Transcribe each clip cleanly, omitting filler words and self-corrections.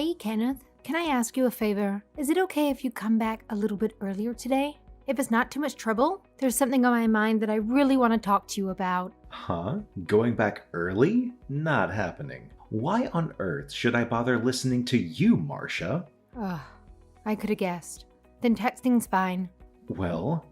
Hey, Kenneth. Can I ask you a favor? Is it okay if you come back a little bit earlier today? If it's not too much trouble, there's something on my mind that I really want to talk to you about. Huh? Going back early? Not happening. Why on earth should I bother listening to you, Marcia? Ugh, I could have guessed. Then texting's fine. Well,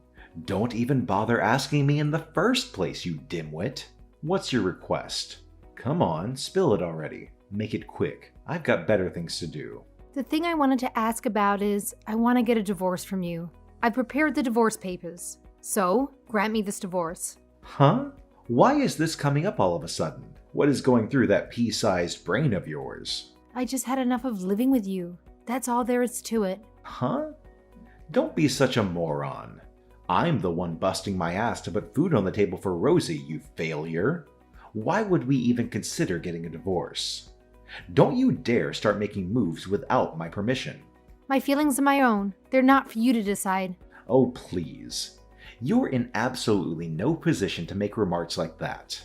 don't even bother asking me in the first place, you dimwit. What's your request? Come on, spill it already. Make it quick. I've got better things to do. The thing I wanted to ask about is I want to get a divorce from you. I prepared the divorce papers. So, grant me this divorce. Huh? Why is this coming up all of a sudden? What is going through that pea-sized brain of yours? I just had enough of living with you. That's all there is to it. Huh? Don't be such a moron. I'm the one busting my ass to put food on the table for Rosie, you failure. Why would we even consider getting a divorce? Don't you dare start making moves without my permission. My feelings are my own. They're not for you to decide. Oh, please. You're in absolutely no position to make remarks like that.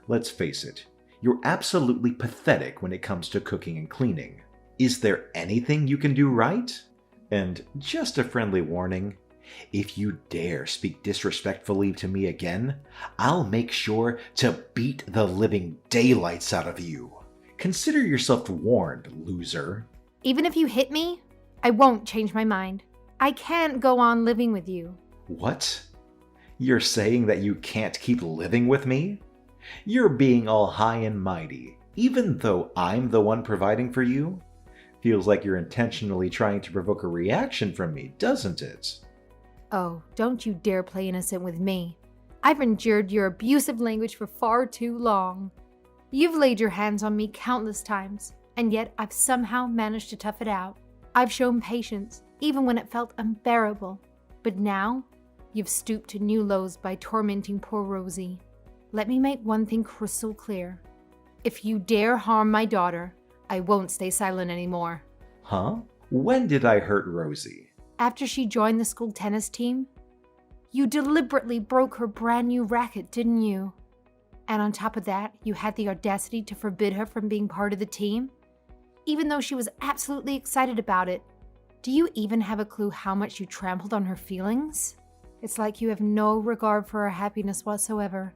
Let's face it, you're absolutely pathetic when it comes to cooking and cleaning. Is there anything you can do right? And just a friendly warning, if you dare speak disrespectfully to me again, I'll make sure to beat the living daylights out of you. Consider yourself warned, loser. Even if you hit me, I won't change my mind. I can't go on living with you. What? You're saying that you can't keep living with me? You're being all high and mighty, even though I'm the one providing for you? Feels like you're intentionally trying to provoke a reaction from me, doesn't it? Oh, don't you dare play innocent with me. I've endured your abusive language for far too long. You've laid your hands on me countless times, and yet I've somehow managed to tough it out. I've shown patience, even when it felt unbearable. But now, you've stooped to new lows by tormenting poor Rosie. Let me make one thing crystal clear. If you dare harm my daughter, I won't stay silent anymore. Huh? When did I hurt Rosie? After she joined the school tennis team, you deliberately broke her brand new racket, didn't you? And on top of that, you had the audacity to forbid her from being part of the team? Even though she was absolutely excited about it. Do you even have a clue how much you trampled on her feelings? It's like you have no regard for her happiness whatsoever.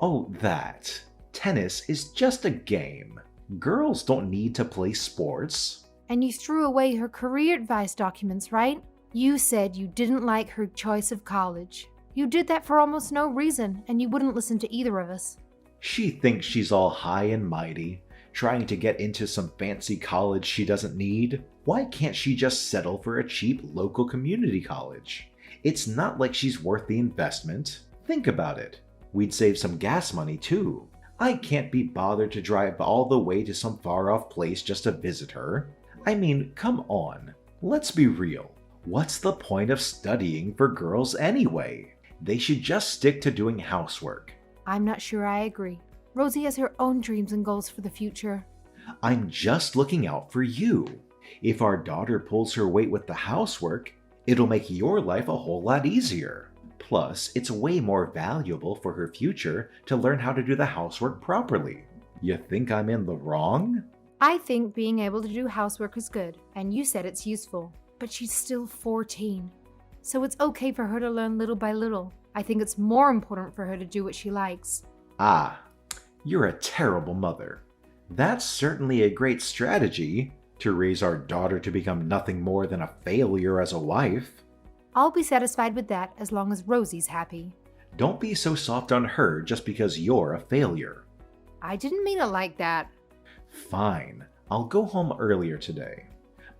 Oh, that. Tennis is just a game. Girls don't need to play sports. And you threw away her career advice documents, right? You said you didn't like her choice of college. You did that for almost no reason, and you wouldn't listen to either of us. She thinks she's all high and mighty, trying to get into some fancy college she doesn't need. Why can't she just settle for a cheap local community college? It's not like she's worth the investment. Think about it. We'd save some gas money too. I can't be bothered to drive all the way to some far-off place just to visit her. I mean, come on. Let's be real. What's the point of studying for girls anyway? They should just stick to doing housework. I'm not sure I agree. Rosie has her own dreams and goals for the future. I'm just looking out for you. If our daughter pulls her weight with the housework, it'll make your life a whole lot easier. Plus, it's way more valuable for her future to learn how to do the housework properly. You think I'm in the wrong? I think being able to do housework is good, and you said it's useful. But she's still 14. So it's okay for her to learn little by little. I think it's more important for her to do what she likes. Ah, you're a terrible mother. That's certainly a great strategy, to raise our daughter to become nothing more than a failure as a wife. I'll be satisfied with that as long as Rosie's happy. Don't be so soft on her just because you're a failure. I didn't mean it like that. Fine, I'll go home earlier today.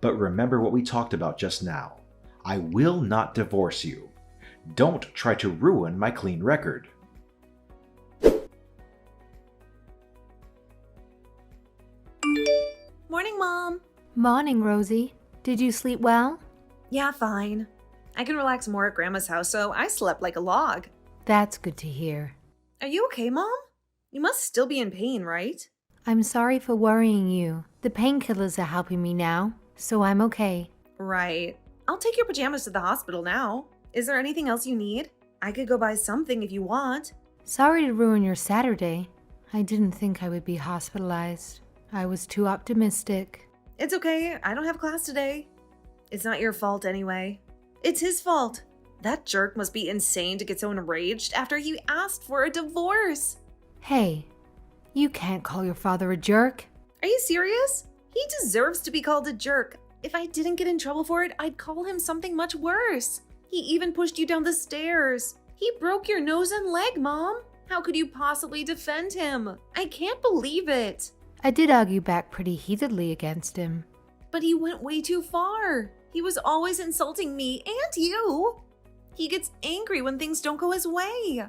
But remember what we talked about just now. I will not divorce you. Don't try to ruin my clean record. Morning, Mom. Morning, Rosie. Did you sleep well? Yeah, fine. I can relax more at Grandma's house, so I slept like a log. That's good to hear. Are you okay, Mom? You must still be in pain, right? I'm sorry for worrying you. The painkillers are helping me now, so I'm okay. Right. I'll take your pajamas to the hospital now. Is there anything else you need? I could go buy something if you want. Sorry to ruin your Saturday. I didn't think I would be hospitalized. I was too optimistic. It's okay, I don't have class today. It's not your fault anyway. It's his fault. That jerk must be insane to get so enraged after he asked for a divorce. Hey, you can't call your father a jerk. Are you serious? He deserves to be called a jerk. If I didn't get in trouble for it, I'd call him something much worse. He even pushed you down the stairs. He broke your nose and leg, Mom. How could you possibly defend him? I can't believe it. I did argue back pretty heatedly against him. But he went way too far. He was always insulting me and you. He gets angry when things don't go his way.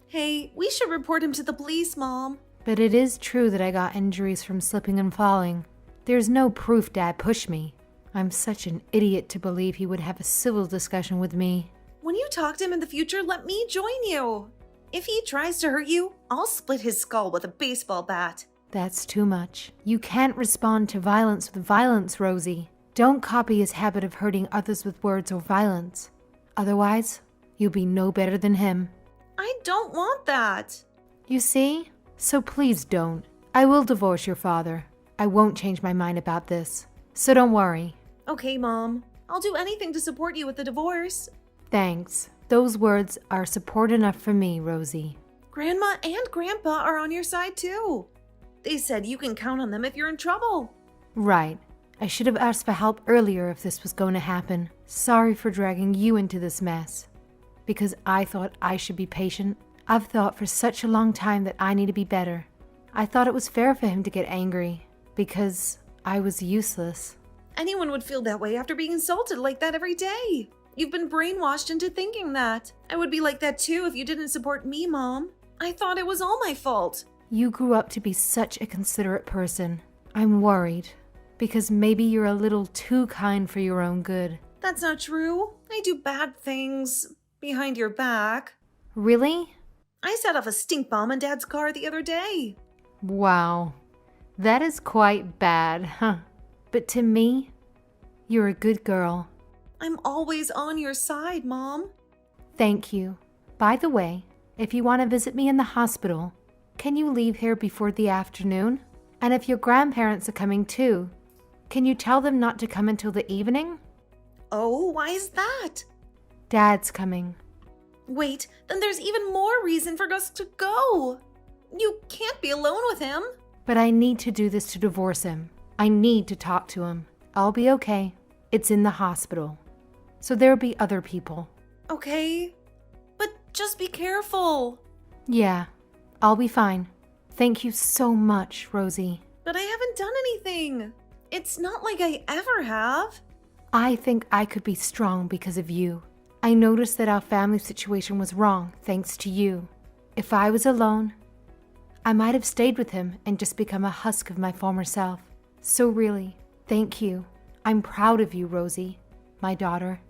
Hey, we should report him to the police, Mom. But it is true that I got injuries from slipping and falling. There's no proof Dad pushed me. I'm such an idiot to believe he would have a civil discussion with me. When you talk to him in the future, let me join you. If he tries to hurt you, I'll split his skull with a baseball bat. That's too much. You can't respond to violence with violence, Rosie. Don't copy his habit of hurting others with words or violence. Otherwise, you'll be no better than him. I don't want that. You see? So please don't. I will divorce your father. I won't change my mind about this. So don't worry. Okay, Mom. I'll do anything to support you with the divorce. Thanks. Those words are support enough for me, Rosie. Grandma and Grandpa are on your side too. They said you can count on them if you're in trouble. Right. I should have asked for help earlier if this was going to happen. Sorry for dragging you into this mess. Because I thought I should be patient. I've thought for such a long time that I need to be better. I thought it was fair for him to get angry. Because I was useless. Anyone would feel that way after being insulted like that every day. You've been brainwashed into thinking that. I would be like that too if you didn't support me, Mom. I thought it was all my fault. You grew up to be such a considerate person. I'm worried. Because maybe you're a little too kind for your own good. That's not true. I do bad things behind your back. Really? I set off a stink bomb in Dad's car the other day. Wow. That is quite bad, huh? But to me, you're a good girl. I'm always on your side, Mom. Thank you. By the way, if you want to visit me in the hospital, can you leave here before the afternoon? And if your grandparents are coming too, can you tell them not to come until the evening? Oh, why is that? Dad's coming. Wait, then there's even more reason for us to go. You can't be alone with him. But I need to do this to divorce him. I need to talk to him. I'll be okay. It's in the hospital. So there'll be other people. Okay, but just be careful. Yeah, I'll be fine. Thank you so much, Rosie. But I haven't done anything. It's not like I ever have. I think I could be strong because of you. I noticed that our family situation was wrong thanks to you. If I was alone, I might have stayed with him and just become a husk of my former self. So really, thank you. I'm proud of you, Rosie, my daughter.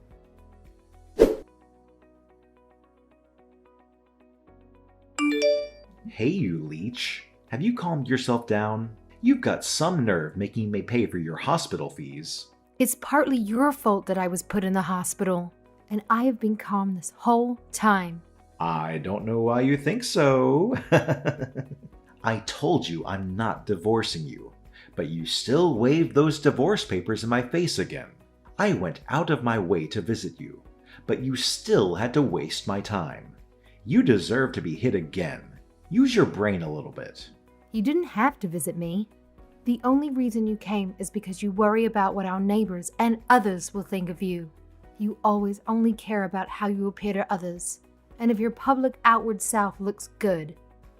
Hey, you leech. Have you calmed yourself down? You've got some nerve making me pay for your hospital fees. It's partly your fault that I was put in the hospital, and I have been calm this whole time. I don't know why you think so. I told you I'm not divorcing you, but you still waved those divorce papers in my face again. I went out of my way to visit you, but you still had to waste my time. You deserve to be hit again. Use your brain a little bit. You didn't have to visit me. The only reason you came is because you worry about what our neighbors and others will think of you. You always only care about how you appear to others, and if your public outward self looks good,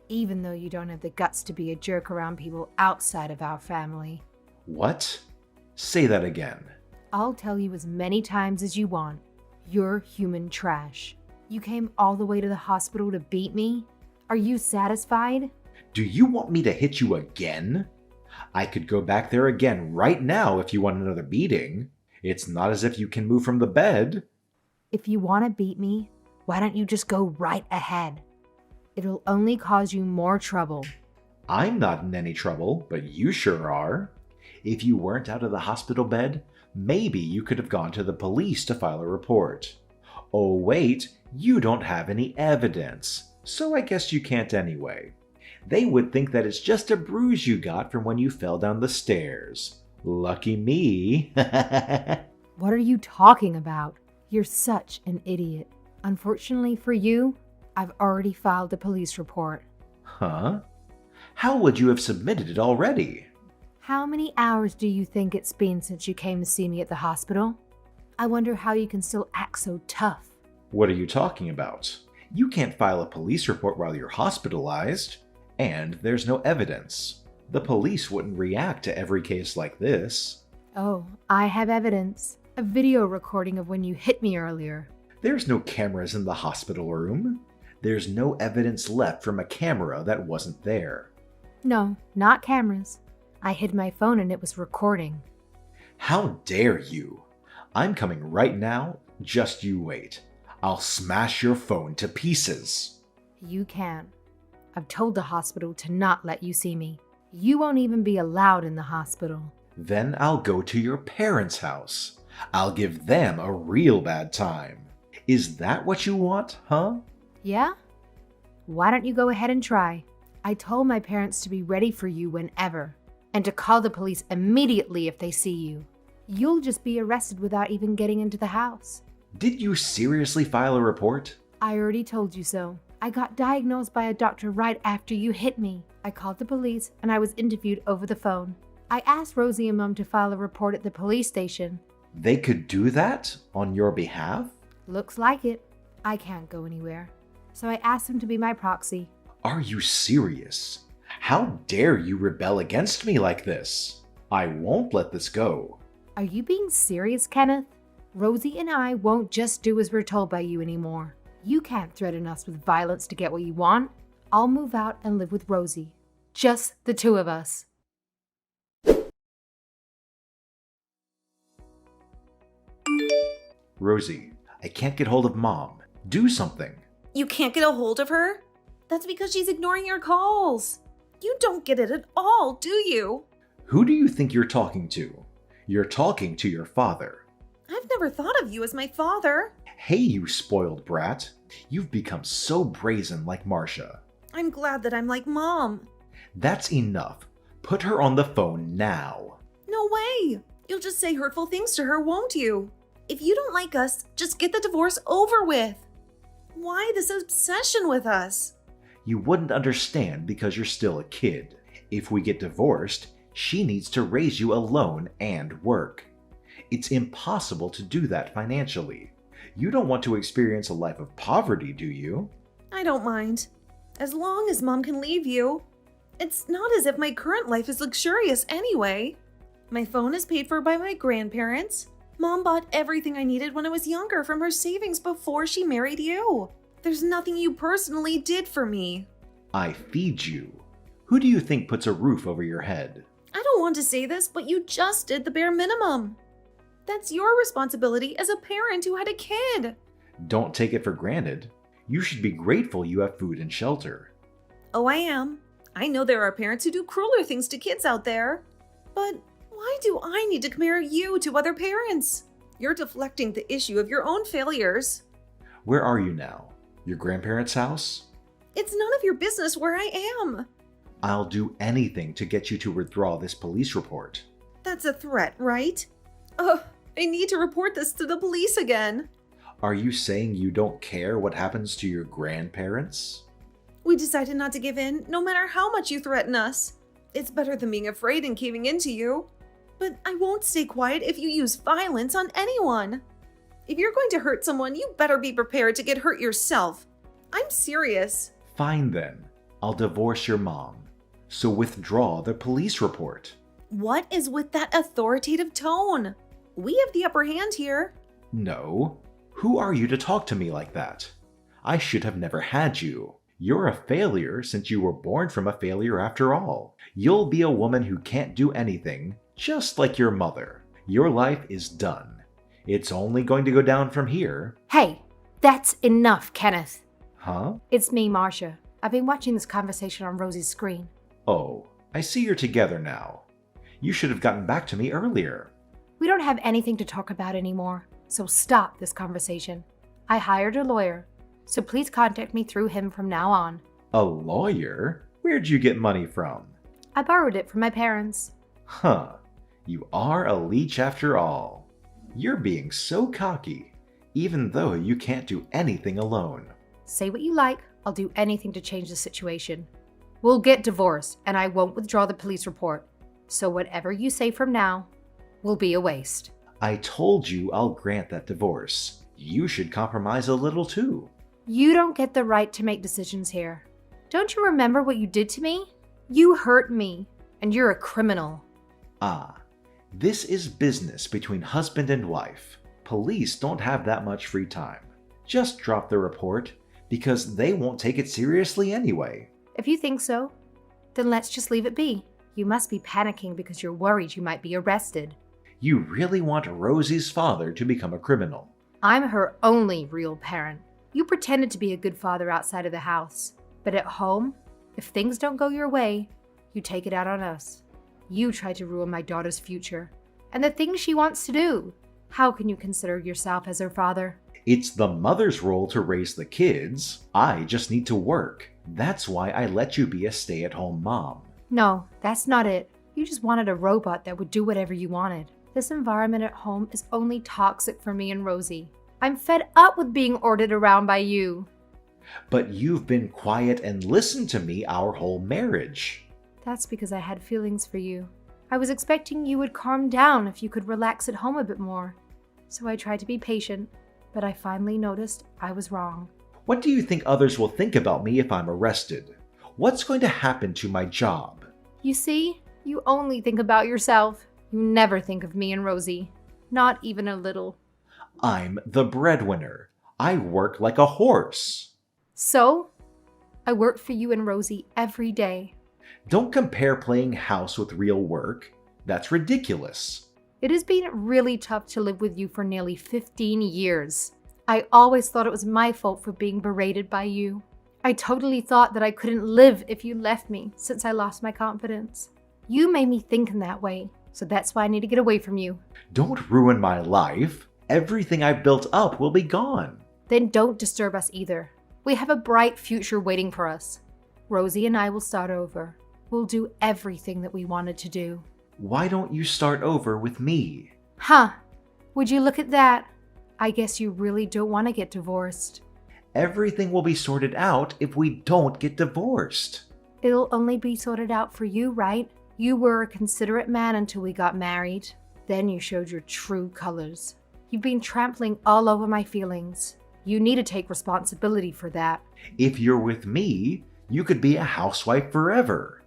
even though you don't have the guts to be a jerk around people outside of our family. What? Say that again. I'll tell you as many times as you want. You're human trash. You came all the way to the hospital to beat me? Are you satisfied? Do you want me to hit you again? I could go back there again right now if you want another beating. It's not as if you can move from the bed. If you want to beat me, why don't you just go right ahead? It'll only cause you more trouble. I'm not in any trouble, but you sure are. If you weren't out of the hospital bed, maybe you could have gone to the police to file a report. Oh wait, you don't have any evidence, so I guess you can't anyway. They would think that it's just a bruise you got from when you fell down the stairs. Lucky me. What are you talking about? You're such an idiot. Unfortunately for you, I've already filed a police report. Huh? How would you have submitted it already? How many hours do you think it's been since you came to see me at the hospital? I wonder how you can still act so tough. What are you talking about? You can't file a police report while you're hospitalized, and there's no evidence. The police wouldn't react to every case like this. Oh, I have evidence. A video recording of when you hit me earlier. There's no cameras in the hospital room. There's no evidence left from a camera that wasn't there. No, not cameras. I hid my phone and it was recording. How dare you? I'm coming right now, just you wait. I'll smash your phone to pieces. You can. I've told the hospital to not let you see me. You won't even be allowed in the hospital. Then I'll go to your parents' house. I'll give them a real bad time. Is that what you want, huh? Yeah? Why don't you go ahead and try? I told my parents to be ready for you whenever, and to call the police immediately if they see you. You'll just be arrested without even getting into the house. Did you seriously file a report? I already told you so. I got diagnosed by a doctor right after you hit me. I called the police and I was interviewed over the phone. I asked Rosie and Mom to file a report at the police station. They could do that on your behalf? Looks like it. I can't go anywhere. So I asked them to be my proxy. Are you serious? How dare you rebel against me like this? I won't let this go. Are you being serious, Kenneth? Rosie and I won't just do as we're told by you anymore. You can't threaten us with violence to get what you want. I'll move out and live with Rosie. Just the two of us. Rosie, I can't get hold of Mom. Do something. You can't get a hold of her? That's because she's ignoring your calls. You don't get it at all, do you? Who do you think you're talking to? You're talking to your father. I've never thought of you as my father. Hey, you spoiled brat. You've become so brazen like Marcia. I'm glad that I'm like Mom. That's enough. Put her on the phone now. No way. You'll just say hurtful things to her, won't you? If you don't like us, just get the divorce over with. Why this obsession with us? You wouldn't understand because you're still a kid. If we get divorced, she needs to raise you alone and work. It's impossible to do that financially. You don't want to experience a life of poverty, do you? I don't mind. As long as Mom can leave you. It's not as if my current life is luxurious anyway. My phone is paid for by my grandparents. Mom bought everything I needed when I was younger from her savings before she married you. There's nothing you personally did for me. I feed you. Who do you think puts a roof over your head? I don't want to say this, but you just did the bare minimum. That's your responsibility as a parent who had a kid. Don't take it for granted. You should be grateful you have food and shelter. Oh, I am. I know there are parents who do crueler things to kids out there. But why do I need to compare you to other parents? You're deflecting the issue of your own failures. Where are you now? Your grandparents' house? It's none of your business where I am. I'll do anything to get you to withdraw this police report. That's a threat, right? I need to report this to the police again. Are you saying you don't care what happens to your grandparents? We decided not to give in, no matter how much you threaten us. It's better than being afraid and caving into you. But I won't stay quiet if you use violence on anyone. If you're going to hurt someone, you better be prepared to get hurt yourself. I'm serious. Fine then. I'll divorce your mom. So withdraw the police report. What is with that authoritative tone? We have the upper hand here. No. Who are you to talk to me like that? I should have never had you. You're a failure since you were born from a failure after all. You'll be a woman who can't do anything, just like your mother. Your life is done. It's only going to go down from here. Hey, that's enough, Kenneth. Huh? It's me, Marcia. I've been watching this conversation on Rosie's screen. Oh, I see you're together now. You should have gotten back to me earlier. We don't have anything to talk about anymore, so stop this conversation. I hired a lawyer, so please contact me through him from now on. A lawyer? Where'd you get money from? I borrowed it from my parents. Huh. You are a leech after all. You're being so cocky, even though you can't do anything alone. Say what you like, I'll do anything to change the situation. We'll get divorced, and I won't withdraw the police report. So whatever you say from now will be a waste. I told you I'll grant that divorce. You should compromise a little too. You don't get the right to make decisions here. Don't you remember what you did to me? You hurt me, and you're a criminal. Ah, this is business between husband and wife. Police don't have that much free time. Just drop the report, because they won't take it seriously anyway. If you think so, then let's just leave it be. You must be panicking because you're worried you might be arrested. You really want Rosie's father to become a criminal. I'm her only real parent. You pretended to be a good father outside of the house. But at home, if things don't go your way, you take it out on us. You tried to ruin my daughter's future and the things she wants to do. How can you consider yourself as her father? It's the mother's role to raise the kids. I just need to work. That's why I let you be a stay-at-home mom. No, that's not it. You just wanted a robot that would do whatever you wanted. This environment at home is only toxic for me and Rosie. I'm fed up with being ordered around by you. But you've been quiet and listened to me our whole marriage. That's because I had feelings for you. I was expecting you would calm down if you could relax at home a bit more. So I tried to be patient, but I finally noticed I was wrong. What do you think others will think about me if I'm arrested? What's going to happen to my job? You see, you only think about yourself. You never think of me and Rosie. Not even a little. I'm the breadwinner. I work like a horse. So, I work for you and Rosie every day. Don't compare playing house with real work. That's ridiculous. It has been really tough to live with you for nearly 15 years. I always thought it was my fault for being berated by you. I totally thought that I couldn't live if you left me since I lost my confidence. You made me think in that way, so that's why I need to get away from you. Don't ruin my life. Everything I've built up will be gone. Then don't disturb us either. We have a bright future waiting for us. Rosie and I will start over. We'll do everything that we wanted to do. Why don't you start over with me? Huh. Would you look at that? I guess you really don't want to get divorced. Everything will be sorted out if we don't get divorced. It'll only be sorted out for you, right? You were a considerate man until we got married. Then you showed your true colors. You've been trampling all over my feelings. You need to take responsibility for that. If you're with me, you could be a housewife forever.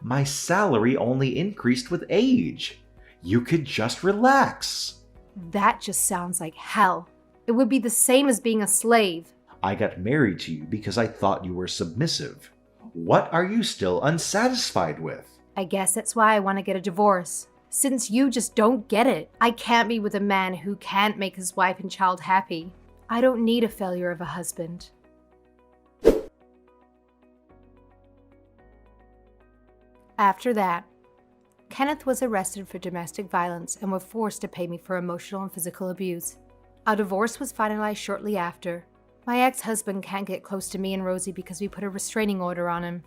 My salary only increased with age. You could just relax. That just sounds like hell. It would be the same as being a slave. I got married to you because I thought you were submissive. What are you still unsatisfied with? I guess that's why I want to get a divorce. Since you just don't get it. I can't be with a man who can't make his wife and child happy. I don't need a failure of a husband. After that, Kenneth was arrested for domestic violence and was forced to pay me for emotional and physical abuse. Our divorce was finalized shortly after. My ex-husband can't get close to me and Rosie because we put a restraining order on him.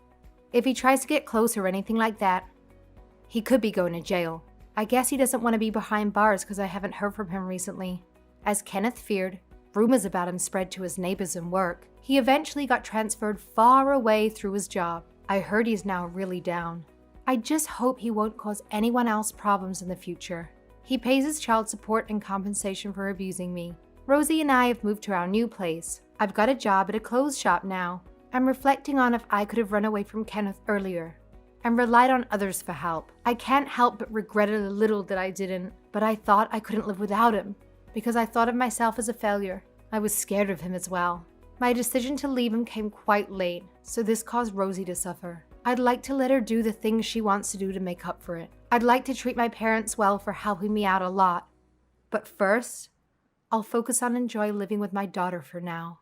If he tries to get close or anything like that, he could be going to jail. I guess he doesn't want to be behind bars because I haven't heard from him recently. As Kenneth feared, rumors about him spread to his neighbors and work. He eventually got transferred far away through his job. I heard he's now really down. I just hope he won't cause anyone else problems in the future. He pays his child support and compensation for abusing me. Rosie and I have moved to our new place. I've got a job at a clothes shop now. I'm reflecting on if I could have run away from Kenneth earlier and relied on others for help. I can't help but regret it a little that I didn't, but I thought I couldn't live without him because I thought of myself as a failure. I was scared of him as well. My decision to leave him came quite late, so this caused Rosie to suffer. I'd like to let her do the things she wants to do to make up for it. I'd like to treat my parents well for helping me out a lot. But first, I'll focus on enjoying living with my daughter for now.